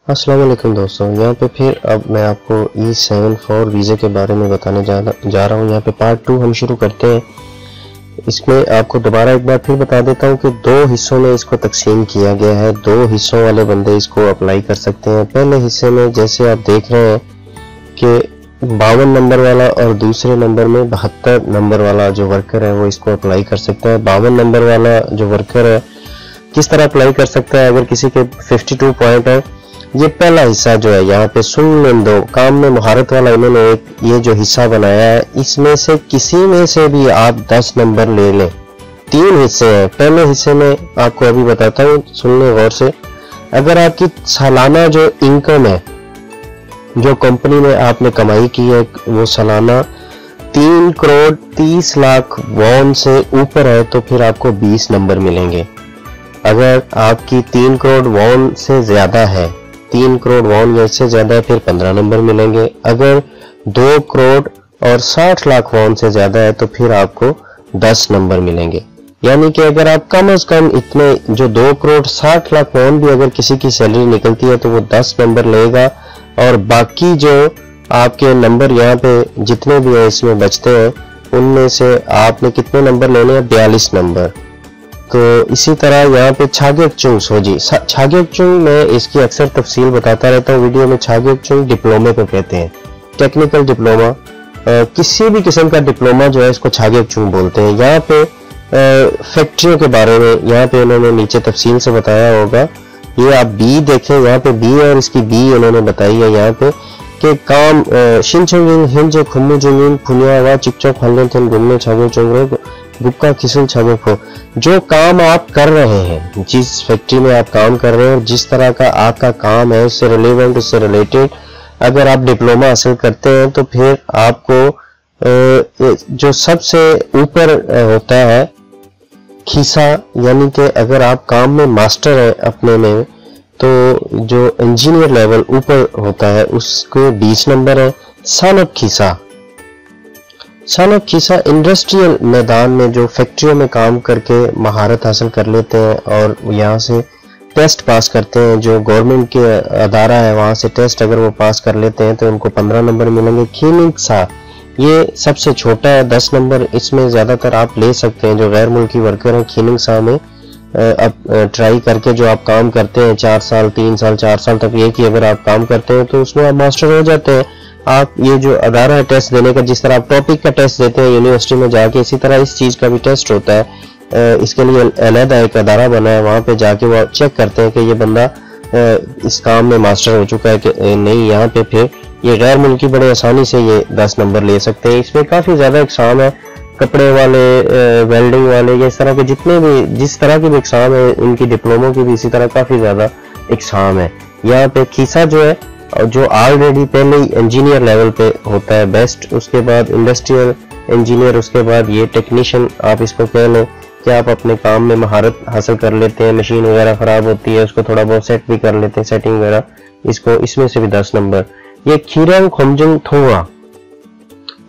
अस्सलाम वालेकुम दोस्तों, यहाँ पे फिर अब मैं आपको E74 वीज़े के बारे में बताने जा रहा हूँ। यहाँ पे पार्ट 2 हम शुरू करते हैं। इसमें आपको दोबारा एक बार फिर बता देता हूँ कि 2 हिस्सों में इसको तकसीम किया गया है। 2 हिस्सों वाले बंदे इसको अप्लाई कर सकते हैं। पहले हिस्से में जैसे आप देख रहे हैं कि 52 नंबर वाला और दूसरे नंबर में 72 नंबर वाला जो वर्कर है वो इसको अप्लाई कर सकता है। 52 नंबर वाला जो वर्कर है किस तरह अप्लाई कर सकता है? अगर किसी के 52 पॉइंट है, ये पहला हिस्सा जो है यहाँ पे सुन लें दो, काम में महारत वाला इन्होंने एक ये जो हिस्सा बनाया है, इसमें से किसी में से भी आप 10 नंबर ले लें। 3 हिस्से हैं। पहले हिस्से में आपको अभी बताता हूँ, सुन लें गौर से। अगर आपकी सालाना जो इनकम है, जो कंपनी में आपने कमाई की है, वो सालाना 3 करोड़ 30 लाख वॉन से ऊपर है तो फिर आपको 20 नंबर मिलेंगे। अगर आपकी 3 करोड़ वॉन से ज्यादा है, 3 करोड़ वॉन या इससे ज्यादा है, फिर 15 नंबर मिलेंगे। अगर 2 करोड़ और 60 लाख वॉन से ज्यादा है तो फिर आपको 10 नंबर मिलेंगे। यानी कि अगर आप कम से कम इतने जो 2 करोड़ 60 लाख वॉन भी अगर किसी की सैलरी निकलती है तो वो 10 नंबर लेगा, और बाकी जो आपके नंबर यहाँ पे जितने भी है इसमें बचते हैं, उनमें से आपने कितने नंबर लेने हैं? 42 नंबर। तो इसी तरह यहाँ पे छागेकचुंग सोजी, छागेकचुंग में इसकी अक्सर तफसील बताता रहता हूँ वीडियो में। छागेकचुंग डिप्लोमे को कहते हैं, टेक्निकल डिप्लोमा, किसी भी किस्म का डिप्लोमा जो है इसको छागेकचुंग बोलते हैं। यहाँ पे फैक्ट्रियों के बारे में यहाँ पे उन्होंने नीचे तफसील से बताया होगा। ये आप बी देखें, यहाँ पे बी और इसकी बी उन्होंने बताई है यहाँ पे कि काम शिनचुंगिंग हिंजे खुम्मुजुंगिंग फुनियावा चिकचोक हल्लेथन घूमने छागेकचुंग गुक्का खिसल छागेको। जो काम आप कर रहे हैं, जिस फैक्ट्री में आप काम कर रहे हैं, जिस तरह का आपका काम है, उससे रिलेवेंट, उससे रिलेटेड अगर आप डिप्लोमा हासिल करते हैं तो फिर आपको जो सबसे ऊपर होता है खीसा, यानी कि अगर आप काम में मास्टर है अपने में, तो जो इंजीनियर लेवल ऊपर होता है उसको 20 नंबर है। सानब खीसा, सानब खीसा इंडस्ट्रियल मैदान में जो फैक्ट्रियों में काम करके महारत हासिल कर लेते हैं और यहाँ से टेस्ट पास करते हैं, जो गवर्नमेंट के अदारा है वहाँ से टेस्ट अगर वो पास कर लेते हैं तो उनको 15 नंबर मिलेंगे। खीनिंगसा ये सबसे छोटा है, 10 नंबर इसमें ज्यादातर आप ले सकते हैं। जो गैर मुल्की वर्कर हैं खीनिंगसा में अब ट्राई करके जो आप काम करते हैं 4 साल 3 साल 4 साल तक एक ही अगर आप काम करते हैं तो उसमें आप मास्टर हो जाते हैं। आप ये जो अदारा है टेस्ट देने का, जिस तरह आप टॉपिक का टेस्ट देते हैं यूनिवर्सिटी में जाके, इसी तरह इस चीज का भी टेस्ट होता है। इसके लिए अलहदा एक अदारा बना है, वहां पे जाके वो चेक करते हैं कि ये बंदा इस काम में मास्टर हो चुका है कि नहीं। यहाँ पे फिर ये गैर मुल्की बड़े आसानी से ये 10 नंबर ले सकते हैं। इसमें काफी ज्यादा एग्जाम है, कपड़े वाले, वेल्डिंग वाले, या इस तरह के जितने भी जिस तरह के भी एग्जाम है, इनकी डिप्लोमो की भी इसी तरह काफी ज्यादा एग्जाम है। यहाँ पे खीसा जो है जो ऑलरेडी पहले ही इंजीनियर लेवल पे होता है बेस्ट, उसके बाद इंडस्ट्रियल इंजीनियर, उसके बाद ये टेक्नीशियन आप इसको कह लें कि आप अपने काम में महारत हासिल कर लेते हैं। मशीन वगैरह खराब होती है उसको थोड़ा बहुत सेट भी कर लेते हैं, सेटिंग वगैरह, इसको इसमें से भी 10 नंबर। ये खीरंग खोमजंग थोंगा,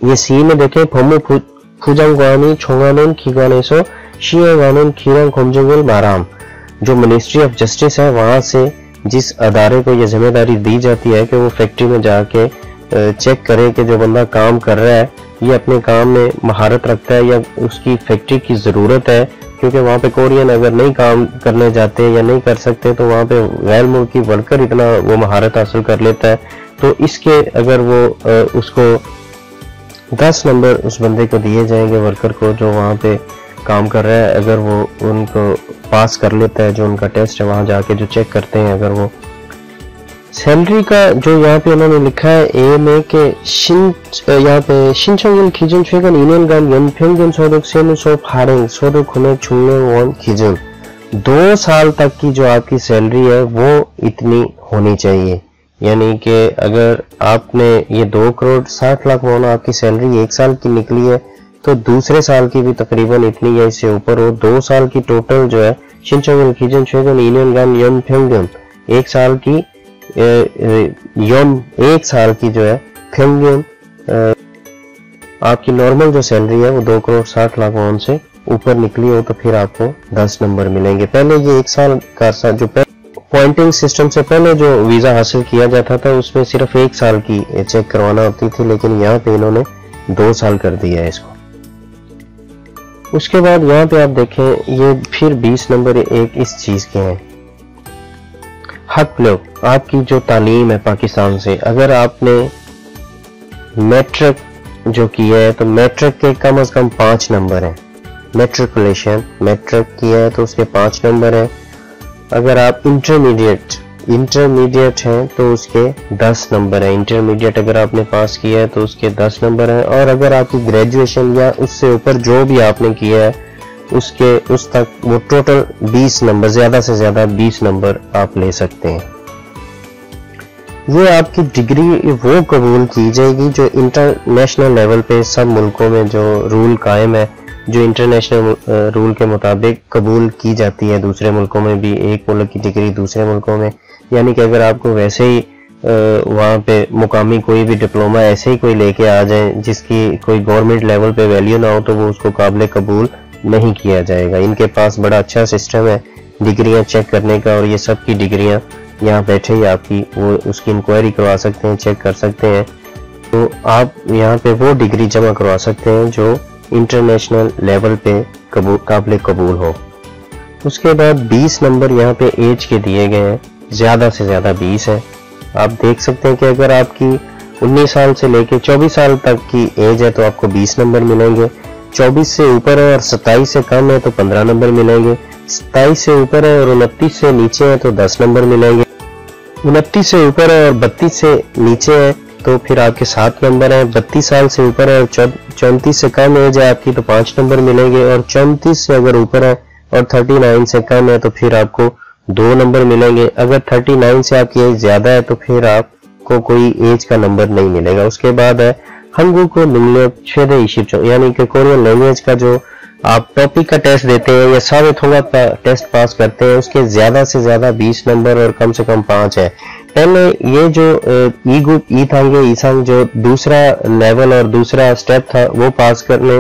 ये सी में देखें, फोमू फुजंग गानी छोगानन खीगाने सो शिया गानन खीरंग खोमजंगल बाराम। जो मिनिस्ट्री ऑफ जस्टिस है वहां से जिस अदारे को ये जिम्मेदारी दी जाती है कि वो फैक्ट्री में जाके चेक करे कि जो बंदा काम कर रहा है ये अपने काम में महारत रखता है या उसकी फैक्ट्री की जरूरत है, क्योंकि वहाँ पे कोरियन अगर नहीं काम करने जाते या नहीं कर सकते तो वहाँ पे गैर मुल्की वर्कर इतना वो महारत हासिल कर लेता है। तो इसके अगर वो उसको 10 नंबर उस बंदे को दिए जाएंगे, वर्कर को जो वहाँ पे काम कर रहा है, अगर वो उनको पास कर लेता है, जो उनका टेस्ट है वहां जाके जो चेक करते हैं, अगर वो सैलरी का जो यहाँ पे उन्होंने लिखा है ए में कि यहाँ पे शिनचोंगन खीजन छेगन यूनियन गान यनफेंगन सोदक सेनु सो फारेंग सोदक खुने छुंगने वन खीजन। 2 साल तक की जो आपकी सैलरी है वो इतनी होनी चाहिए। यानी कि अगर आपने ये 2 करोड़ 60 लाख वॉन आपकी सैलरी 1 साल की निकली है तो दूसरे साल की भी तकरीबन इतनी या इससे ऊपर हो। 2 साल की टोटल जो है शिनचोंगन खीजन छेगन यूनियन गान यनफेंगन, 1 साल की एक साल की जो है फेंगन आपकी नॉर्मल जो सैलरी है वो 2 करोड़ 60 लाख वॉन से ऊपर निकली हो तो फिर आपको 10 नंबर मिलेंगे। पहले ये 1 साल का जो पॉइंटिंग सिस्टम से पहले जो वीज़ा हासिल किया जाता था उसमें सिर्फ 1 साल की चेक करवाना होती थी, लेकिन यहाँ पे इन्होंने 2 साल कर दिया है इसको। उसके बाद यहाँ पे आप देखें ये फिर 20 नंबर एक इस चीज़ के हैं, हक लोग आपकी जो तालीम है पाकिस्तान से, अगर आपने मैट्रिक जो किया है तो मैट्रिक के कम से कम 5 नंबर हैं। मैट्रिकुलेशन मैट्रिक किया है तो उसके 5 नंबर हैं। अगर आप इंटरमीडिएट हैं तो उसके 10 नंबर हैं। इंटरमीडिएट अगर आपने पास किया है तो उसके 10 नंबर हैं। और अगर आपकी ग्रेजुएशन या उससे ऊपर जो भी आपने किया है उस तक वो टोटल 20 नंबर, ज़्यादा से ज़्यादा 20 नंबर आप ले सकते हैं। ये आपकी डिग्री वो कबूल की जाएगी जो इंटरनेशनल लेवल पे सब मुल्कों में जो रूल कायम है, जो इंटरनेशनल रूल के मुताबिक कबूल की जाती है दूसरे मुल्कों में भी, एक मुल्क की डिग्री दूसरे मुल्कों में। यानी कि अगर आपको वैसे ही वहाँ पे मुकामी कोई भी डिप्लोमा ऐसे ही कोई लेके आ जाए जिसकी कोई गवर्नमेंट लेवल पे वैल्यू ना हो तो वो उसको काबिल कबूल नहीं किया जाएगा। इनके पास बड़ा अच्छा सिस्टम है डिग्रियां चेक करने का, और ये सब की डिग्रियां यहाँ बैठे ही आपकी वो उसकी इंक्वायरी करवा सकते हैं, चेक कर सकते हैं। तो आप यहाँ पे वो डिग्री जमा करवा सकते हैं जो इंटरनेशनल लेवल पे काबिल कबूल हो। उसके बाद 20 नंबर यहाँ पे एज के दिए गए हैं, ज़्यादा से ज़्यादा 20 है। आप देख सकते हैं कि अगर आपकी 19 साल से लेके 24 साल तक की एज है तो आपको 20 नंबर मिलेंगे। 24 से ऊपर है और 27 से कम है तो 15 नंबर मिलेंगे। 27 से ऊपर है और 29 से नीचे है तो 10 नंबर मिलेंगे। 29 से ऊपर है और 32 से नीचे है तो फिर आपके 7 नंबर हैं। 32 साल से ऊपर है और 34 से कम एज है आपकी तो 5 नंबर मिलेंगे। और 34 से अगर ऊपर है और 39 से कम है तो फिर आपको 2 नंबर मिलेंगे। अगर 39 से आपकी एज ज्यादा है तो फिर आपको कोई एज का नंबर नहीं मिलेगा। उसके बाद है हंगू को यानी कि कोरियन लैंग्वेज का जो आप टॉपिक का टेस्ट देते हैं या साबित होगा का टेस्ट पास करते हैं, उसके ज्यादा से ज्यादा 20 नंबर और कम से कम 5 है। पहले ये जो ईसांग जो दूसरा लेवल और दूसरा स्टेप था वो पास करने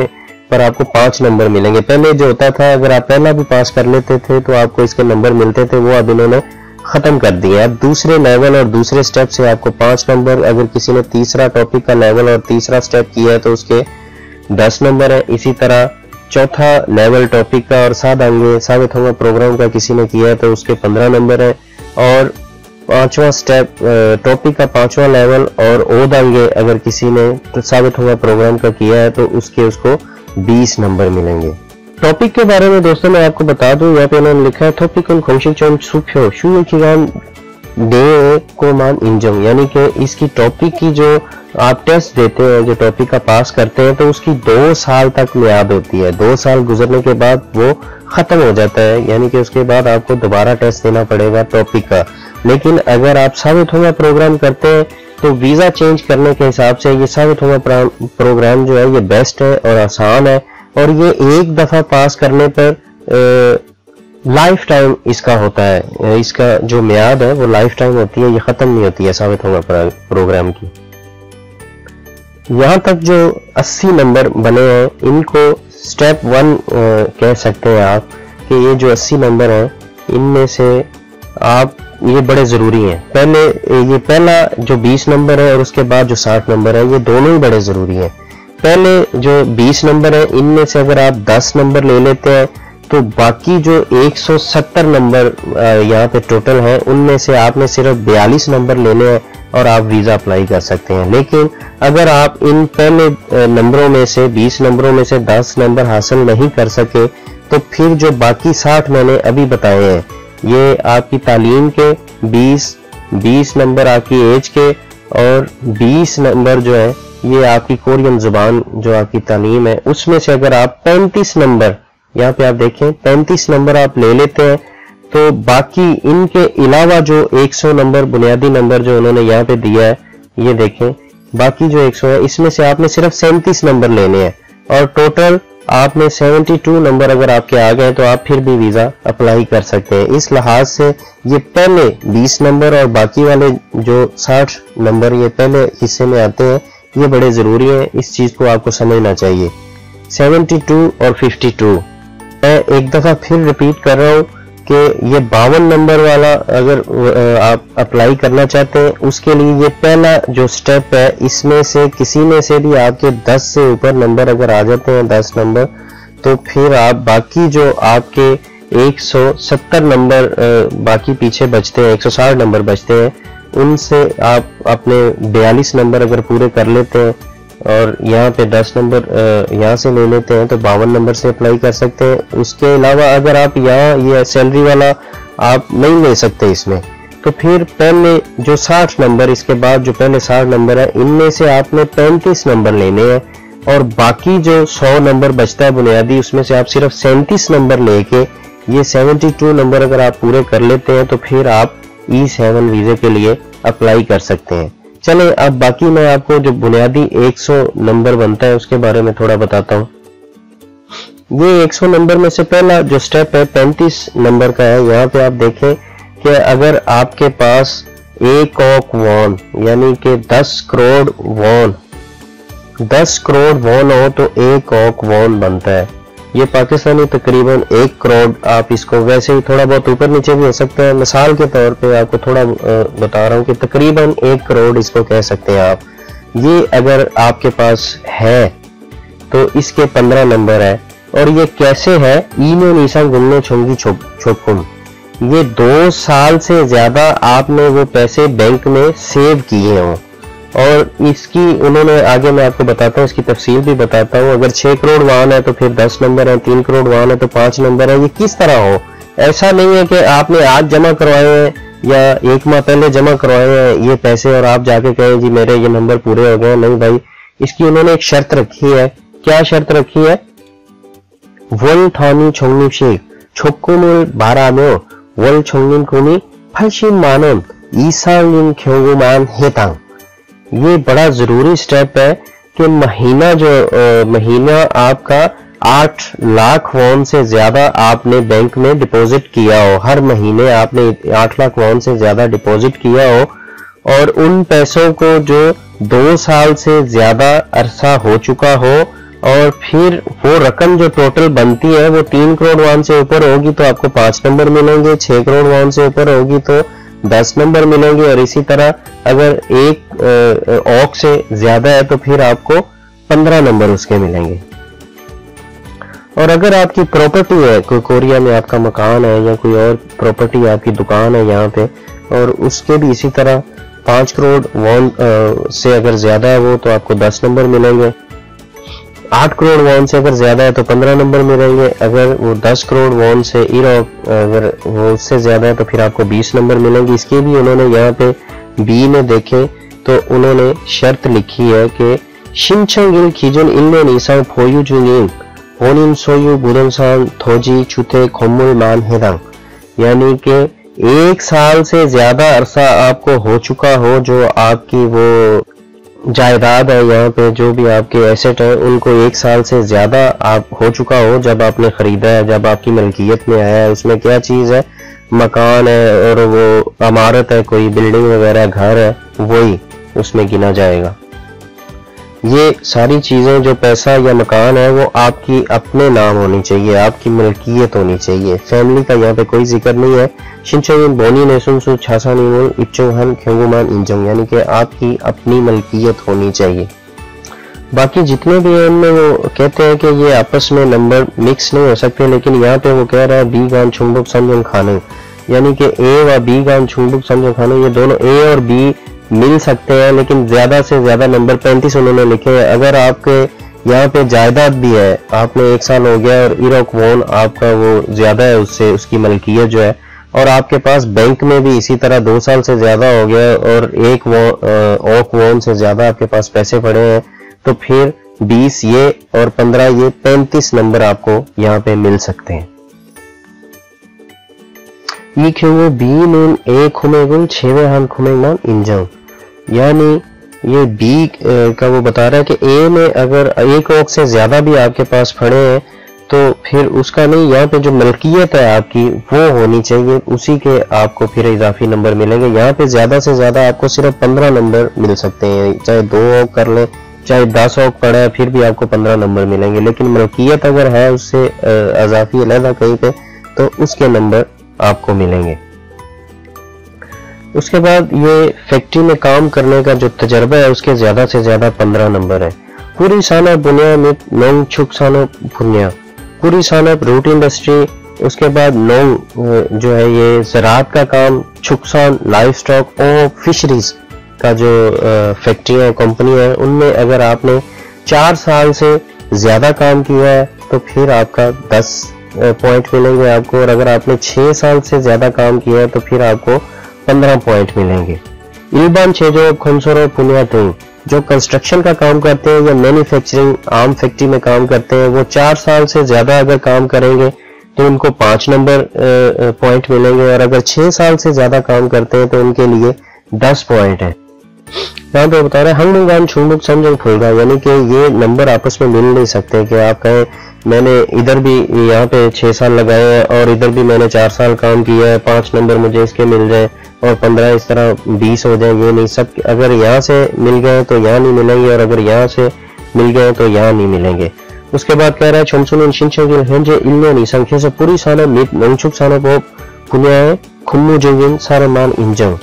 पर आपको 5 नंबर मिलेंगे। पहले जो होता था अगर आप पहला भी पास कर लेते थे तो आपको इसके नंबर मिलते थे, वो अब इन्होंने खत्म कर दिया। अब दूसरे लेवल और दूसरे स्टेप से आपको 5 नंबर, अगर किसी ने तीसरा टॉपिक का लेवल और तीसरा स्टेप किया है तो उसके 10 नंबर है। इसी तरह चौथा लेवल टॉपिक का और साबित होगा प्रोग्राम का किसी ने किया है तो उसके 15 नंबर है। और 5वां स्टेप टॉपिक का 5वां लेवल और ओदांगे अगर किसी ने साबित होगा प्रोग्राम का किया है तो उसको 20 नंबर मिलेंगे। टॉपिक के बारे में दोस्तों मैं आपको बता दूं, यहाँ पे उन्होंने लिखा है टॉपिक उन खोशिंग सुफ्यो शू किगान डे को मान इंजम, यानी कि इसकी टॉपिक की जो आप टेस्ट देते हैं, जो टॉपिक का पास करते हैं तो उसकी 2 साल तक मियाद होती है। 2 साल गुजरने के बाद वो खत्म हो जाता है, यानी कि उसके बाद आपको दोबारा टेस्ट देना पड़ेगा टॉपिक का। लेकिन अगर आप साबित होगा प्रोग्राम करते हैं तो वीजा चेंज करने के हिसाब से ये साबित होगा प्रोग्राम जो है ये बेस्ट है और आसान है, और ये एक दफा पास करने पर लाइफ टाइम इसका होता है। इसका जो मियाद है वो लाइफ टाइम होती है, ये खत्म नहीं होती है साबित होगा प्रोग्राम की। यहाँ तक जो 80 नंबर बने हैं इनको स्टेप 1 कह सकते हैं आप, कि ये जो 80 नंबर हैं इनमें से आप ये बड़े जरूरी हैं। ये पहला जो 20 नंबर है और उसके बाद जो 60 नंबर है ये दोनों ही बड़े जरूरी हैं। पहले जो 20 नंबर है इनमें से अगर आप 10 नंबर ले लेते हैं तो बाकी जो 170 नंबर यहाँ पे टोटल है उनमें से आपने सिर्फ 42 नंबर लेने हैं और आप वीजा अप्लाई कर सकते हैं। लेकिन अगर आप इन पहले नंबरों में से 20 नंबरों में से 10 नंबर हासिल नहीं कर सके तो फिर जो बाकी 60 मैंने अभी बताए हैं ये आपकी तालीम के 20 नंबर आपकी एज के और 20 नंबर जो है ये आपकी कोरियन जुबान जो आपकी तालीम है उसमें से अगर आप 35 नंबर यहाँ पे आप देखें 35 नंबर आप ले लेते हैं तो बाकी इनके अलावा जो 100 नंबर बुनियादी नंबर जो उन्होंने यहाँ पे दिया है ये देखें, बाकी जो 100 है इसमें से आपने सिर्फ 37 नंबर लेने हैं और टोटल आपने 72 नंबर अगर आपके आ गए तो आप फिर भी वीजा अप्लाई कर सकते हैं। इस लिहाज से ये पहले 20 नंबर और बाकी वाले जो 60 नंबर ये पहले हिस्से में आते हैं ये बड़े जरूरी हैं, इस चीज को आपको समझना चाहिए। 72 और 52 मैं एक दफा फिर रिपीट कर रहा हूँ, कि ये 52 नंबर वाला अगर आप अप्लाई करना चाहते हैं, उसके लिए ये पहला जो स्टेप है, इसमें से किसी में से भी आपके 10 से ऊपर नंबर अगर आ जाते हैं, 10 नंबर, तो फिर आप बाकी जो आपके 170 नंबर बाकी पीछे बचते हैं, 160 नंबर बचते हैं, उनसे आप अपने 42 नंबर अगर पूरे कर लेते हैं और यहाँ पे 10 नंबर यहाँ से ले लेते हैं, तो 52 नंबर से अप्लाई कर सकते हैं। उसके अलावा अगर आप यहाँ ये सैलरी वाला आप नहीं ले सकते इसमें, तो फिर पहले जो 60 नंबर, इसके बाद जो पहले 60 नंबर है, इनमें से आपने 35 नंबर लेने हैं और बाकी जो 100 नंबर बचता है बुनियादी, उसमें से आप सिर्फ 37 नंबर लेके ये 72 नंबर अगर आप पूरे कर लेते हैं, तो फिर आप E7 वीजे के लिए अप्लाई कर सकते हैं। चलें अब बाकी मैं आपको जो बुनियादी 100 नंबर बनता है उसके बारे में थोड़ा बताता हूँ। ये 100 नंबर में से पहला जो स्टेप है 35 नंबर का है। यहाँ पे आप देखें कि अगर आपके पास 1 ऑक वॉन यानी कि 10 करोड़ वॉन हो तो 1 ऑक वॉन बनता है। ये पाकिस्तानी तकरीबन 1 करोड़, आप इसको वैसे ही थोड़ा बहुत ऊपर नीचे भी हो सकता है, मिसाल के तौर पे आपको थोड़ा बता रहा हूँ कि तकरीबन 1 करोड़ इसको कह सकते हैं आप। ये अगर आपके पास है तो इसके 15 नंबर है। और ये कैसे है, ईनो नीसा गुमने छोंगी छोकुम, ये 2 साल से ज्यादा आपने वो पैसे बैंक में सेव किए हों। और इसकी उन्होंने आगे मैं आपको बताता हूँ, इसकी तफसील भी बताता हूँ। अगर 6 करोड़ वाहन है तो फिर 10 नंबर है, 3 करोड़ वाहन है तो 5 नंबर है। ये किस तरह हो, ऐसा नहीं है कि आपने आज जमा करवाए हैं या 1 माह पहले जमा करवाए हैं ये पैसे और आप जाके कहें जी मेरे ये नंबर पूरे हो गए। नहीं भाई, इसकी उन्होंने एक शर्त रखी है। क्या शर्त रखी है? 월 단위 적립식 조건을 바라며 월 적립금이 80만 원 이상인 경우만 해당। ये बड़ा जरूरी स्टेप है कि महीना आपका 8 लाख वॉन से ज्यादा आपने बैंक में डिपॉजिट किया हो, हर महीने आपने 8 लाख वॉन से ज्यादा डिपॉजिट किया हो और उन पैसों को जो 2 साल से ज्यादा अरसा हो चुका हो और फिर वो रकम जो टोटल बनती है वो 3 करोड़ वॉन से ऊपर होगी तो आपको 5 नंबर मिलेंगे, 6 करोड़ वॉन से ऊपर होगी तो 10 नंबर मिलेंगे और इसी तरह अगर 1 ऑक से ज्यादा है तो फिर आपको 15 नंबर उसके मिलेंगे। और अगर आपकी प्रॉपर्टी है, कोई कोरिया में आपका मकान है या कोई और प्रॉपर्टी आपकी दुकान है यहाँ पे, और उसके भी इसी तरह 5 करोड़ वॉन से अगर ज्यादा है वो तो आपको 10 नंबर मिलेंगे। 8 करोड़ वॉन से अगर ज्यादा है तो 15 नंबर मिलेंगे। अगर वो 10 करोड़ वॉन से अगर वो उससे ज्यादा है तो फिर आपको 20 नंबर मिलेंगे। इसके भी उन्होंने यहाँ पे बी में देखें तो उन्होंने शर्त लिखी है कि 신청일 기준 1년 이상 보유 중인 본인 소유 부동산 토지 주택 건물만 해당, यानी कि 1 साल से ज्यादा अरसा आपको हो चुका हो, जो आपकी वो जायदाद है यहाँ पे जो भी आपके एसेट है उनको 1 साल से ज्यादा आप हो चुका हो जब आपने खरीदा है, जब आपकी मलकियत में आया है। उसमें क्या चीज है, मकान है और वो इमारत है, कोई बिल्डिंग वगैरह घर है, वही उसमें गिना जाएगा। ये सारी चीजें जो पैसा या मकान है वो आपकी अपने नाम होनी चाहिए, आपकी मलकियत होनी चाहिए। फैमिली का यहाँ पे कोई जिक्र नहीं है। शिनचोइन बोनी नेसुनसु छासानीमुल इप्चोहन खेंगुमान इंजंग, यानी कि आपकी अपनी मलकियत होनी चाहिए। बाकी जितने भी हैं उनमें वो कहते हैं कि ये आपस में नंबर मिक्स नहीं हो सकते, लेकिन यहाँ पे वो कह रहा है बी गान छुंबुक समझन खाने, यानी कि ए व बी गान छुंबुक समझन खाने, ये दोनों ए और बी मिल सकते हैं, लेकिन ज्यादा से ज्यादा नंबर 35 उन्होंने लिखे हैं। अगर आपके यहाँ पे जायदाद भी है, आपने 1 साल हो गया और इरोक वॉन आपका वो ज्यादा है उससे, उसकी मलकियत जो है, और आपके पास बैंक में भी इसी तरह 2 साल से ज्यादा हो गया और 1 ऑक वॉन से ज्यादा आपके पास पैसे पड़े हैं, तो फिर 20 ये और 15 ये 35 नंबर आपको यहाँ पे मिल सकते हैं। 이 경우 B는 A 금액을 제외한 금액만 인정, यानी ये B का वो बता रहा है कि A में अगर 1 ऑक से ज्यादा भी आपके पास पड़े हैं तो फिर उसका नहीं, यहाँ पे जो मलकियत है आपकी वो होनी चाहिए, उसी के आपको फिर इजाफी नंबर मिलेंगे। यहाँ पे ज्यादा से ज्यादा आपको सिर्फ 15 नंबर मिल सकते हैं, चाहे 2 ऑक कर लें, चाहे 10 ऑक पड़ा है फिर भी आपको 15 नंबर मिलेंगे। लेकिन मलकियत अगर है उससे इजाफी अलग कहीं पे तो उसके नंबर आपको मिलेंगे। उसके बाद ये फैक्ट्री में काम करने का जो तजर्बा है उसके ज़्यादा से ज़्यादा 15 नंबर है। पूरी सानप बुनिया में नोंग छुक सानप बुनिया, पूरी सानप रूट इंडस्ट्री, उसके बाद नोंग जो है ये ज़राअत का काम, छुकसान लाइफ स्टॉक और फिशरीज का जो फैक्ट्रियाँ कंपनी है उनमें अगर आपने 4 साल से ज़्यादा काम किया है तो फिर आपका 10 पॉइंट मिलेंगे आपको, और अगर आपने 6 साल से ज़्यादा काम किया है तो फिर आपको 15 पॉइंट मिलेंगे। इल्बान छेजो खंसोरो पुनियातुंग जो कंस्ट्रक्शन का काम करते हैं या मैन्युफैक्चरिंग आर्म फैक्ट्री में काम करते हैं, वो 4 साल से ज़्यादा अगर काम करेंगे तो उनको 5 नंबर पॉइंट मिलेंगे, और अगर 6 साल से ज़्यादा काम करते हैं तो उनके लिए 10 पॉइंट है। यहाँ पे बता रहे हैं हंगमुगान छुंगुक समझंग फुलगा, यानी कि ये नंबर आपस में मिल नहीं सकते कि आप कहें मैंने इधर भी यहाँ पे 6 साल लगाए हैं और इधर भी मैंने 4 साल काम किया है, 5 नंबर मुझे इसके मिल जाए और 15 इस तरह 20 हो जाए। ये नहीं, सब अगर यहाँ से मिल गए तो यहाँ नहीं मिलेंगे और अगर यहाँ से मिल गए तो यहाँ नहीं मिलेंगे। उसके बाद कह रहा है छोमसुन शिनचोगिल हेंजे इल्लेनी संख्या से पूरी साना मित नंगचुक साना को पुन्याय खुम्मू जोगिन सारे मान इंजंग,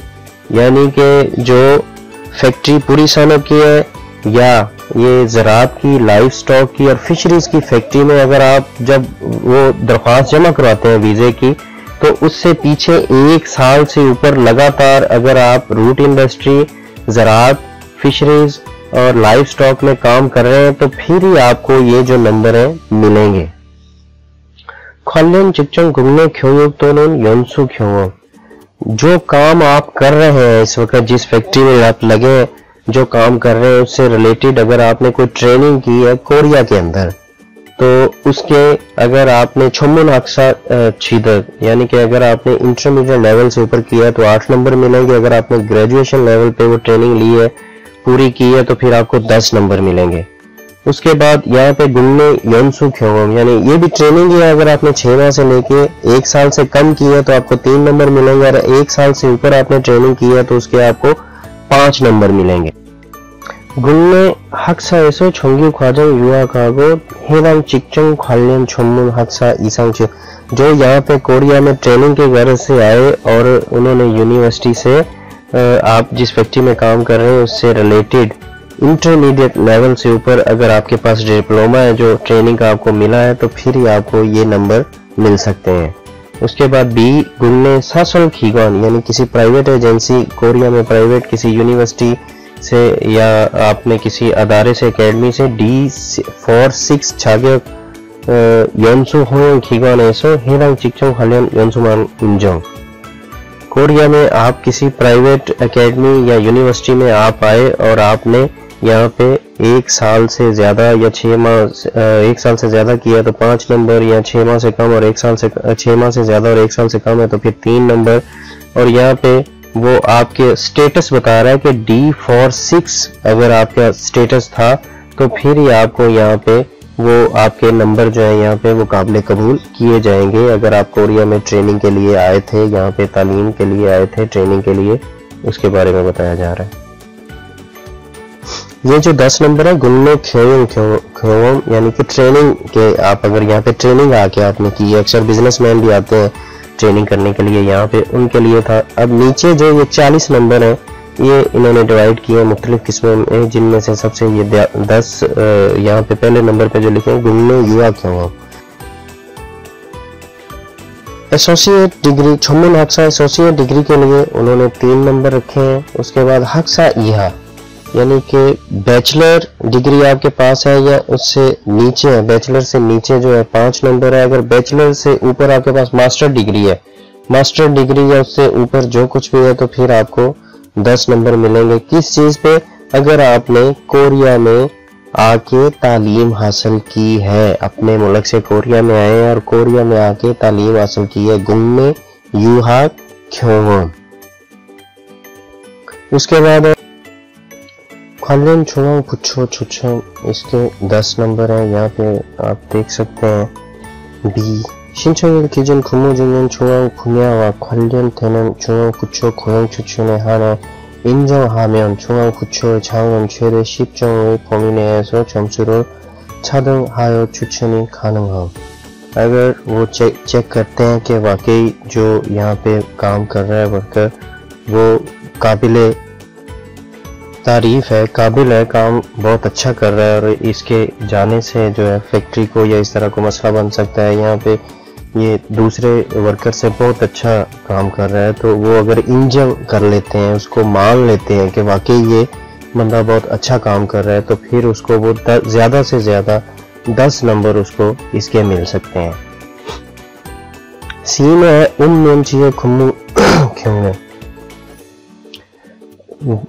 यानी कि जो फैक्ट्री पूरी सानप की है या ये ज़राअत की, लाइफ स्टॉक की और फिशरीज की फैक्ट्री में अगर आप जब वो दरख्वास्त जमा करवाते हैं वीज़े की तो उससे पीछे 1 साल से ऊपर लगातार अगर आप रूट इंडस्ट्री, ज़राअत, फिशरीज और लाइफ स्टॉक में काम कर रहे हैं तो फिर ही आपको ये जो नंबर है मिलेंगे। खल्लेन चिकचंग घूमने ख्योयोग तोलन यंसु ख्योग, जो काम आप कर रहे हैं इस वक्त जिस फैक्ट्री में आप लगे हैं, जो काम कर रहे हैं उससे रिलेटेड अगर आपने कोई ट्रेनिंग की है कोरिया के अंदर तो उसके अगर आपने छम्मुन अक्सा छीदक, यानी कि अगर आपने इंटरमीडिएट लेवल से ऊपर किया है तो 8 नंबर मिलेंगे, अगर आपने ग्रेजुएशन लेवल पे वो ट्रेनिंग ली है, पूरी की है तो फिर आपको 10 नंबर मिलेंगे। उसके बाद यहाँ पे गुन्ने यंसु ख्योगम, यानी ये भी ट्रेनिंग है, अगर आपने 6 माह से लेके 1 साल से कम की है तो आपको 3 नंबर मिलेंगे, और 1 साल से ऊपर आपने ट्रेनिंग की है तो उसके आपको 5 नंबर मिलेंगे। गुन्ने हक्सा ऐसो छोंगी ख्वाजंग युवा कागो हेरांग चिकचंग खालियन छोमुन हक्सा ईसांग, जो यहाँ पे कोरिया में ट्रेनिंग के गर्ज से आए और उन्होंने यूनिवर्सिटी से आप जिस फैक्ट्री में काम कर रहे हैं उससे रिलेटेड इंटरमीडिएट लेवल से ऊपर अगर आपके पास डिप्लोमा है जो ट्रेनिंग का आपको मिला है तो फिर ही आपको ये नंबर मिल सकते हैं। उसके बाद बी गुन्ने सासल खीगॉन, यानी किसी प्राइवेट एजेंसी कोरिया में प्राइवेट किसी यूनिवर्सिटी से या आपने किसी अदारे से एकेडमी से D46 छागे योंसु होंग खीगॉन ऐसो हेरांग चिकचोंग हलियन योंसु मान इंजोंग, कोरिया में आप किसी प्राइवेट एकेडमी या यूनिवर्सिटी में आप आए और आपने यहाँ पे 1 साल से ज्यादा या 6 माह 1 साल से ज्यादा किया तो 5 नंबर, या 6 माह से कम और 1 साल से 6 माह से ज्यादा और 1 साल से कम है तो फिर 3 नंबर, और यहाँ पे वो आपके स्टेटस बता रहा है कि D46 अगर आपका स्टेटस था तो फिर ही आपको यहाँ पे वो आपके नंबर जो है यहाँ पे वो काबिल कबूल किए जाएंगे। अगर आप कोरिया में ट्रेनिंग के लिए आए थे, यहाँ पे तालीम के लिए आए थे, ट्रेनिंग के लिए, उसके बारे में बताया जा रहा है। ये जो 10 नंबर है गुन्ने ख्योम, यानी कि ट्रेनिंग के आप अगर यहाँ पे ट्रेनिंग आके आपने की है, अक्सर बिजनेसमैन भी आते हैं ट्रेनिंग करने के लिए यहाँ पे, उनके लिए था। अब नीचे जो ये 40 नंबर है ये इन्होंने डिवाइड किए मुख्तलिफ किस्मों में, जिनमें से सबसे ये 10 यहाँ पे पहले नंबर पे जो लिखे हैं गुन्ने युवा ख्योम। एसोसिएट डिग्री छम्मुन हक्सा, एसोसिएट डिग्री के लिए उन्होंने 3 नंबर रखे हैं। उसके बाद हक्सा इहा, यानी कि बैचलर डिग्री आपके पास है या उससे नीचे है, बैचलर से नीचे जो है 5 नंबर है। अगर बैचलर से ऊपर आपके पास मास्टर डिग्री है, मास्टर डिग्री या उससे ऊपर जो कुछ भी है तो फिर आपको 10 नंबर मिलेंगे। किस चीज पे? अगर आपने कोरिया में आके तालीम हासिल की है, अपने मुल्क से कोरिया में आए और कोरिया में आके तालीम हासिल की है, गुन्ने युहा ख्योम। उसके बाद खालियन छुआ पुछो छुछो, इसके 10 नंबर है, यहाँ पे आप देख सकते हैं। बी 신청일 기준 근무 중인 중앙 분야와 관련되는 중앙부처 고용추천에 한해 인정하면 중앙부처의 장은 최대 10종의 범위 내에서 점수를 차등하여 추천이 가능함. अगर वो चेक करते हैं कि वाकई जो यहाँ पे काम कर रहा है वर्कर वो काबिले तारीफ है, काबिल है, काम बहुत अच्छा कर रहा है और इसके जाने से जो है फैक्ट्री को या इस तरह को मसला बन सकता है, यहाँ पे ये दूसरे वर्कर से बहुत अच्छा काम कर रहा है, तो वो अगर इंजन कर लेते हैं, उसको मान लेते हैं कि वाकई ये बंदा बहुत अच्छा काम कर रहा है, तो फिर उसको वो ज़्यादा से ज़्यादा 10 नंबर उसको इसके मिल सकते हैं। सी में है चाहिए खुम्मू क्यों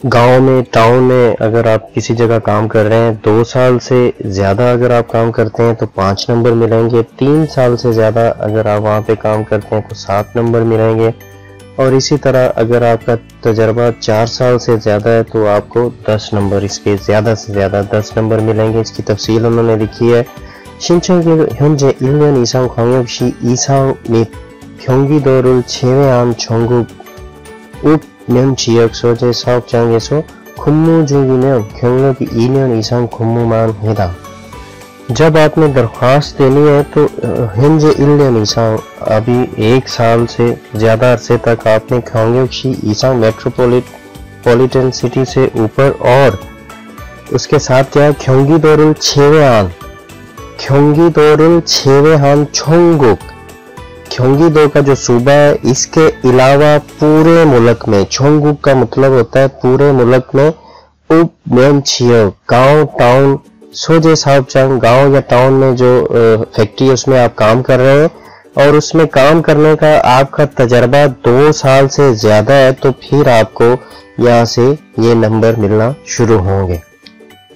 गांव में, टाउन में अगर आप किसी जगह काम कर रहे हैं, 2 साल से ज़्यादा अगर आप काम करते हैं तो 5 नंबर मिलेंगे, 3 साल से ज़्यादा अगर आप वहाँ पे काम करते हैं तो 7 नंबर मिलेंगे, और इसी तरह अगर आपका तजर्बा 4 साल से ज़्यादा है तो आपको 10 नंबर, इसके ज़्यादा से ज़्यादा 10 नंबर मिलेंगे। इसकी तफसील उन्होंने लिखी है। 신청객 현재 1년 이상 광역시 이상 및 경기도를 제외한 전국 읍면 지역 소재 사업장에서 근무 중이면 경력이 2년 이상 근무만 해당। जब आपने दरख्वास्त देनी है तो हिंज 1년 이상, अभी 1 साल से ज़्यादा अरसे तक आपने 경력시 이상 मेट्रोपॉलिटन सिटी से ऊपर, और उसके साथ क्या है 경기도를 제외한 전국, 경기도 का जो सूबा है इसके अलावा पूरे मुल्क में, 전국 का मतलब होता है पूरे मुल्क में, उपमेन जियक गाँव, टाउन, सोजे साहबजान गांव या टाउन में जो फैक्ट्री है उसमें आप काम कर रहे हैं और उसमें काम करने का आपका तजर्बा 2 साल से ज़्यादा है, तो फिर आपको यहाँ से ये नंबर मिलना शुरू होंगे।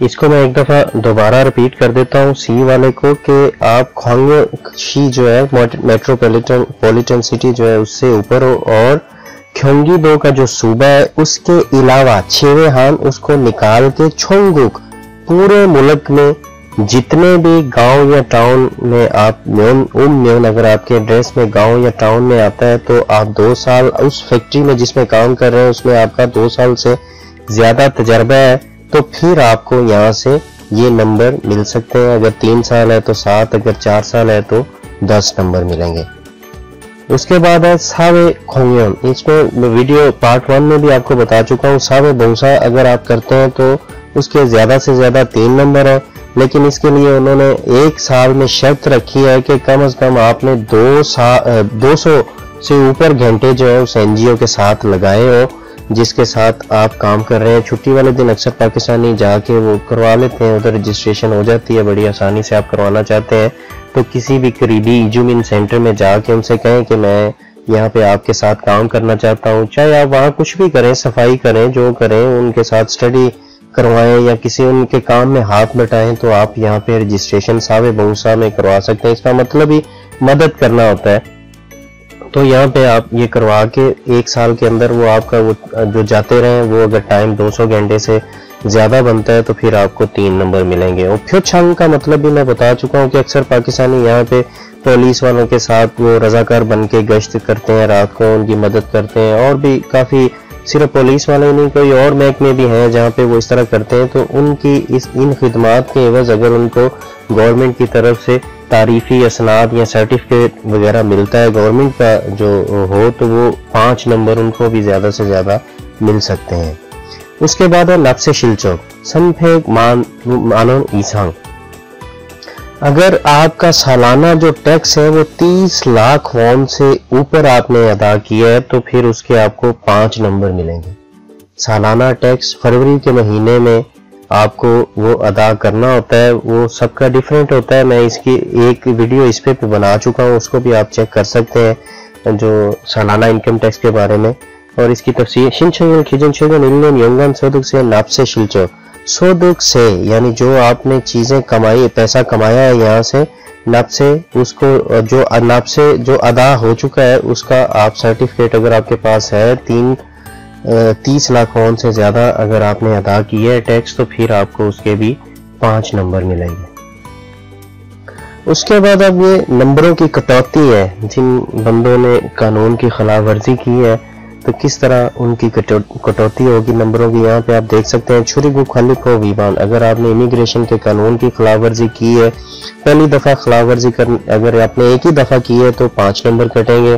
इसको मैं एक दफ़ा दोबारा रिपीट कर देता हूँ सी वाले को कि आप ख्वांगशी जो है मेट्रोपॉलिटन सिटी जो है उससे ऊपर हो, और क्योंगी का जो सूबा है उसके अलावा छेवेहान उसको निकाल के छोंगुक पूरे मुल्क में जितने भी गांव या टाउन में आप म्योन अगर आपके एड्रेस में गांव या टाउन में आता है तो आप 2 साल उस फैक्ट्री में जिसमें काम कर रहे हैं उसमें आपका 2 साल से ज़्यादा तजर्बा है, तो फिर आपको यहाँ से ये नंबर मिल सकते हैं। अगर 3 साल है तो 7, अगर 4 साल है तो 10 नंबर मिलेंगे। उसके बाद है सावे खोंगयन, इसमें वीडियो पार्ट 1 में भी आपको बता चुका हूँ। सावे बोंसा अगर आप करते हैं तो उसके ज़्यादा से ज़्यादा 3 नंबर है, लेकिन इसके लिए उन्होंने 1 साल में शर्त रखी है कि कम से कम आपने 200 से ऊपर घंटे जो है उस एनजीओ के साथ लगाए हो जिसके साथ आप काम कर रहे हैं। छुट्टी वाले दिन अक्सर पाकिस्तानी जाके वो करवा लेते हैं, उधर रजिस्ट्रेशन हो जाती है, बड़ी आसानी से आप करवाना चाहते हैं तो किसी भी करीबी इजुमिन सेंटर में जाके उनसे कहें कि मैं यहाँ पे आपके साथ काम करना चाहता हूँ, चाहे आप वहाँ कुछ भी करें, सफाई करें, जो करें, उनके साथ स्टडी करवाएं या किसी उनके काम में हाथ बटाएं, तो आप यहाँ पे रजिस्ट्रेशन सावे बहुसा में करवा सकते हैं। इसका मतलब ही मदद करना होता है। तो यहाँ पे आप ये करवा के 1 साल के अंदर वो आपका वो जो जाते रहे वो अगर टाइम 200 घंटे से ज़्यादा बनता है तो फिर आपको 3 नंबर मिलेंगे। और फ्योछंग का मतलब भी मैं बता चुका हूँ कि अक्सर पाकिस्तानी यहाँ पे पुलिस वालों के साथ वो रजाकार बन के गश्त करते हैं, रात को उनकी मदद करते हैं, और भी काफ़ी, सिर्फ पुलिस वाले नहीं कोई और महकमे भी हैं जहाँ पे वो इस तरह करते हैं। तो उनकी इन खिदमात के एवज अगर उनको गवर्नमेंट की तरफ से तारीफी असनाद या सर्टिफिकेट वगैरह मिलता है गवर्नमेंट का जो हो, तो वो 5 नंबर उनको भी ज़्यादा से ज़्यादा मिल सकते हैं। उसके बाद है नफ्से शिलचोक संफेक मानन ईसांग, अगर आपका सालाना जो टैक्स है वो 30 लाख वॉन से ऊपर आपने अदा किया है तो फिर उसके आपको 5 नंबर मिलेंगे। सालाना टैक्स फरवरी के महीने में आपको वो अदा करना होता है, वो सबका डिफरेंट होता है। मैं इसकी एक वीडियो इस पे बना चुका हूँ, उसको भी आप चेक कर सकते हैं जो सालाना इनकम टैक्स के बारे में। और इसकी तफसीर शिनशगन खिजनशगन इल्लेन यंगन सोदुक से नापसे शिलचो सोदुक से, यानी जो आपने चीज़ें कमाई, पैसा कमाया है यहाँ से नाप से, उसको जो नाप से जो अदा हो चुका है उसका आप सर्टिफिकेट अगर आपके पास है 30 लाख वॉन से ज़्यादा अगर आपने अदा किया है टैक्स, तो फिर आपको उसके भी 5 नंबर मिलेंगे। उसके बाद अब ये नंबरों की कटौती है, जिन बंदों ने कानून की खिलाफ वर्जी की है तो किस तरह उनकी कटौती होगी नंबरों की। यहाँ पे आप देख सकते हैं छुरी गु खलिफ हो वीबान, अगर आपने इमिग्रेशन के कानून की खिलाफवर्जी की है, पहली दफ़ा खिलाफवर्जी कर, अगर आपने एक ही दफ़ा की है तो 5 नंबर कटेंगे,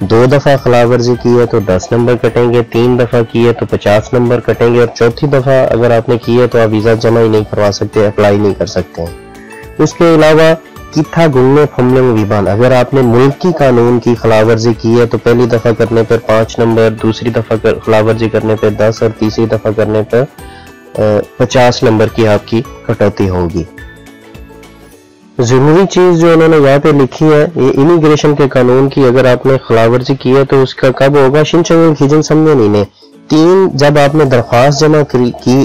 2 दफ़ा खिलाफवर्जी की है तो 10 नंबर कटेंगे, 3 दफ़ा की है तो 50 नंबर कटेंगे, और चौथी दफ़ा अगर आपने की है तो आप वीज़ा जमा ही नहीं करवा सकते, अप्लाई नहीं कर सकते हैं। उसके अलावा किथा गुलने फमले विबान, अगर आपने मुल्की कानून की खिलाफवर्जी की है तो पहली दफ़ा करने पर 5 नंबर, दूसरी दफ़ा खिलाफवर्जी करने पर 10 और तीसरी दफ़ा करने पर 50 नंबर की आपकी कटौती होगी। जरूरी चीज जो उन्होंने यहाँ पे लिखी है, ये इमिग्रेशन के कानून की अगर आपने खिलाफवर्जी की है तो उसका कब होगा, शिनचंग खिजन समझे नहीं ने 3, जब आपने दरख्वास्त जमा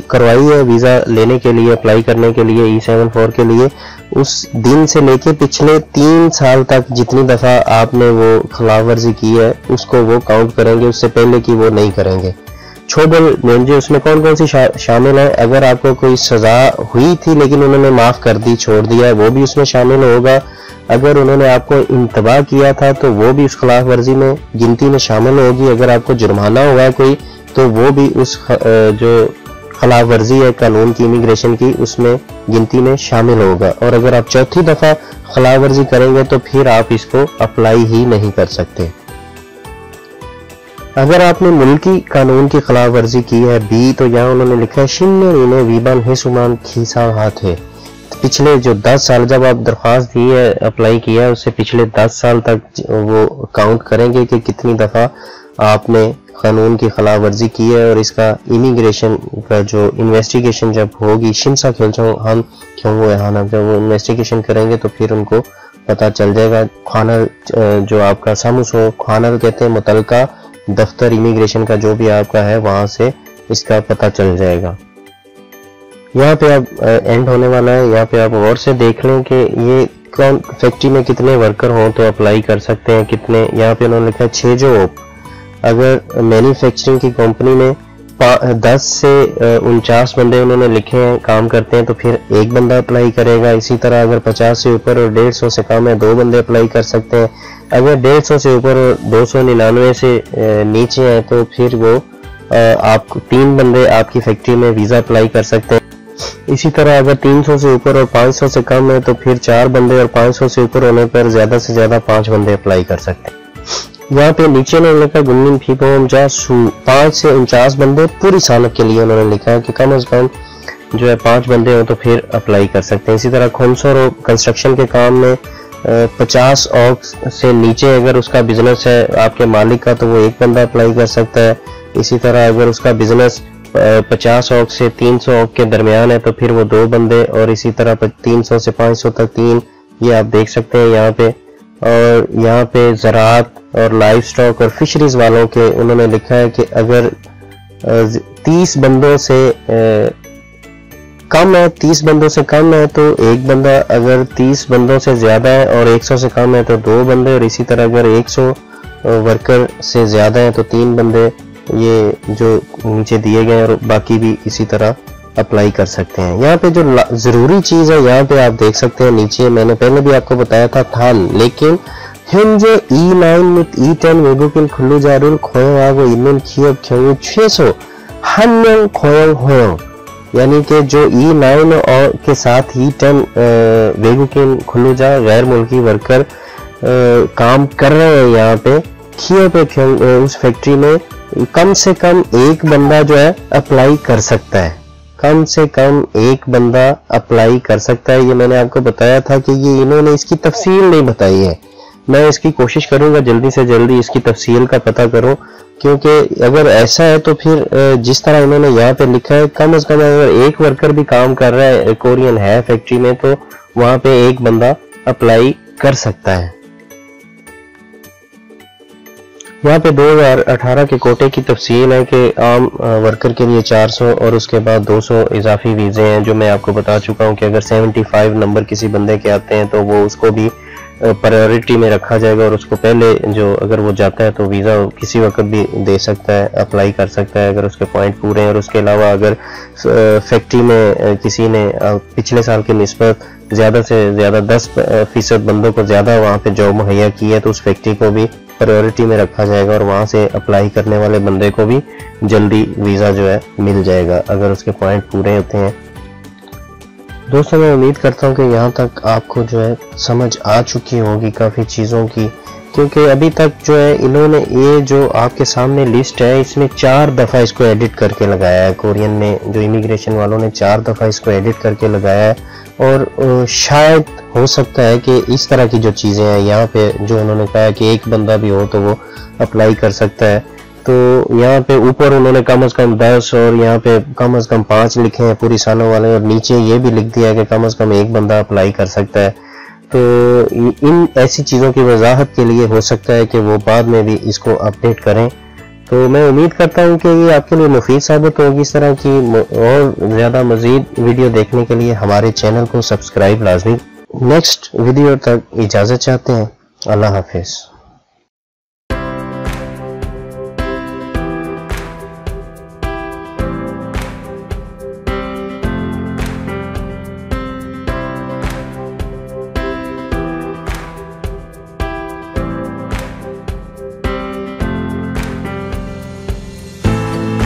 करवाई है वीजा लेने के लिए, अप्लाई करने के लिए E74 के लिए, उस दिन से लेके पिछले 3 साल तक जितनी दफा आपने वो खिलाफवर्जी की है उसको वो काउंट करेंगे, उससे पहले की वो नहीं करेंगे। छोबल मेंजे उसमें कौन कौन सी शामिल है, अगर आपको कोई सजा हुई थी लेकिन उन्होंने माफ कर दी, छोड़ दिया, वो भी उसमें शामिल होगा। अगर उन्होंने आपको इंतबा किया था तो वो भी उस खिलाफ वर्जी में गिनती में शामिल होगी। अगर आपको जुर्माना हुआ है कोई तो वो भी उस जो खिलाफ वर्जी है कानून की इमिग्रेशन की उसमें गिनती में शामिल होगा। और अगर आप चौथी दफा खिलाफ वर्जी करेंगे तो फिर आप इसको अप्लाई ही नहीं कर सकते। अगर आपने मुल्की कानून की खिलाफ वर्जी की है बी, तो यहाँ उन्होंने लिखा है शिन्ने वीबान हिसुमान खीसा हाथ है, पिछले जो 10 साल जब आप दरख्वास्त दी है, अप्लाई किया है, उससे पिछले 10 साल तक वो काउंट करेंगे कि कितनी दफा आपने कानून की खिलाफ वर्जी की है। और इसका इमिग्रेशन का जो इन्वेस्टिगेशन जब होगी, शिमसा खेलचों हम क्यों वो यहाँ जब वो इन्वेस्टिगेशन करेंगे तो फिर उनको पता चल जाएगा। खानल जो आपका सामुसो खानल कहते हैं, मुतलका दफ्तर इमिग्रेशन का जो भी आपका है वहां से इसका पता चल जाएगा। यहाँ पे अब एंड होने वाला है, यहाँ पे आप गौर से देख लें कि ये कौन फैक्ट्री में कितने वर्कर हों तो अप्लाई कर सकते हैं, कितने। यहाँ पे उन्होंने लिखा है 6 जो अगर मैन्युफैक्चरिंग की कंपनी में 10 से 49 बंदे उन्होंने लिखे हैं काम करते हैं तो फिर 1 बंदा अप्लाई करेगा। इसी तरह अगर 50 से ऊपर और 150 से कम है 2 बंदे अप्लाई कर सकते हैं। अगर 150 से ऊपर और 299 से नीचे है तो फिर वो आप 3 बंदे आपकी फैक्ट्री में वीजा अप्लाई कर सकते हैं। इसी तरह अगर 300 से ऊपर और 500 से कम है तो फिर 4 बंदे, और 500 से ऊपर होने पर ज्यादा से ज्यादा 5 बंदे अप्लाई कर सकते हैं। यहाँ पे नीचे उन्होंने लिखा गुन्निन फीपोम जा 5 से 49 बंदे पूरी साल के लिए उन्होंने लिखा है कि कम से कम जो है 5 बंदे हो तो फिर अप्लाई कर सकते हैं। इसी तरह खोमसोर और कंस्ट्रक्शन के काम में 50 ऑक से नीचे अगर उसका बिजनेस है आपके मालिक का तो वो 1 बंदा अप्लाई कर सकता है। इसी तरह अगर उसका बिजनेस 50 ऑक से 300 ऑक के दरमियान है तो फिर वो 2 बंदे, और इसी तरह 300 से 500 तक 3, ये आप देख सकते हैं यहाँ पे। और यहाँ पे ज़राअत और लाइव स्टॉक और फिशरीज वालों के उन्होंने लिखा है कि अगर 30 बंदों से कम है, 30 बंदों से कम है तो 1 बंदा, अगर 30 बंदों से ज्यादा है और 100 से कम है तो 2 बंदे, और इसी तरह अगर 100 वर्कर से ज्यादा है तो 3 बंदे, ये जो नीचे दिए गए, और बाकी भी इसी तरह अप्लाई कर सकते हैं। यहाँ पे जो जरूरी चीज है यहाँ पे आप देख सकते हैं नीचे, मैंने पहले भी आपको बताया था थान, लेकिन 현재 E9 및 E10 외국인 근로자를 고용하고 있는 기업 경우 최소 1명 고용 허용, यानी कि जो E9 और के साथ E10 외국인 근로자 गैर मुल्की वर्कर काम कर रहे हैं यहाँ पे उस फैक्ट्री में कम से कम 1 बंदा जो है अप्लाई कर सकता है। कम से कम 1 बंदा अप्लाई कर सकता है। ये मैंने आपको बताया था कि ये इन्होंने इसकी तफसील नहीं बताई है। मैं इसकी कोशिश करूंगा जल्दी से जल्दी इसकी तफसील का पता करूं, क्योंकि अगर ऐसा है तो फिर जिस तरह इन्होंने यहाँ पे लिखा है कम से कम अगर 1 वर्कर भी काम कर रहा है, कोरियन है फैक्ट्री में, तो वहां पे 1 बंदा अप्लाई कर सकता है। यहाँ पे 2018 के कोटे की तफसील है कि आम वर्कर के लिए 400 और उसके बाद 200 इजाफी वीजे हैं, जो मैं आपको बता चुका हूँ कि अगर 75 नंबर किसी बंदे के आते हैं तो वो उसको भी प्रायोरिटी में रखा जाएगा, और उसको पहले जो अगर वो जाता है तो वीज़ा किसी वक्त भी दे सकता है, अप्लाई कर सकता है अगर उसके पॉइंट पूरे हैं। और उसके अलावा अगर फैक्ट्री में किसी ने पिछले साल की निस्बत ज़्यादा से ज़्यादा 10% बंदों को ज़्यादा वहाँ पे जॉब मुहैया की है तो उस फैक्ट्री को भी प्रायोरिटी में रखा जाएगा और वहाँ से अप्लाई करने वाले बंदे को भी जल्दी वीज़ा जो है मिल जाएगा अगर उसके पॉइंट पूरे होते हैं। दोस्तों मैं उम्मीद करता हूँ कि यहाँ तक आपको जो है समझ आ चुकी होगी काफ़ी चीज़ों की, क्योंकि अभी तक जो है इन्होंने ये जो आपके सामने लिस्ट है इसमें 4 दफ़ा इसको एडिट करके लगाया है। कोरियन ने जो इमिग्रेशन वालों ने 4 दफ़ा इसको एडिट करके लगाया है और शायद हो सकता है कि इस तरह की जो चीज़ें हैं यहाँ पे जो उन्होंने कहा कि एक बंदा भी हो तो वो अप्लाई कर सकता है, तो यहाँ पे ऊपर उन्होंने कम से कम 10 और यहाँ पे कम से कम 5 लिखे हैं पूरी सालों वाले, और नीचे ये भी लिख दिया है कि कम से कम एक बंदा अप्लाई कर सकता है। तो इन ऐसी चीज़ों की वजाहत के लिए हो सकता है कि वो बाद में भी इसको अपडेट करें। तो मैं उम्मीद करता हूँ कि ये आपके लिए मुफीद साबित होगी। इस तरह की और ज़्यादा मज़ीद वीडियो देखने के लिए हमारे चैनल को सब्सक्राइब लाजमी। नेक्स्ट वीडियो तक इजाज़त चाहते हैं। अल्लाह हाफिज़।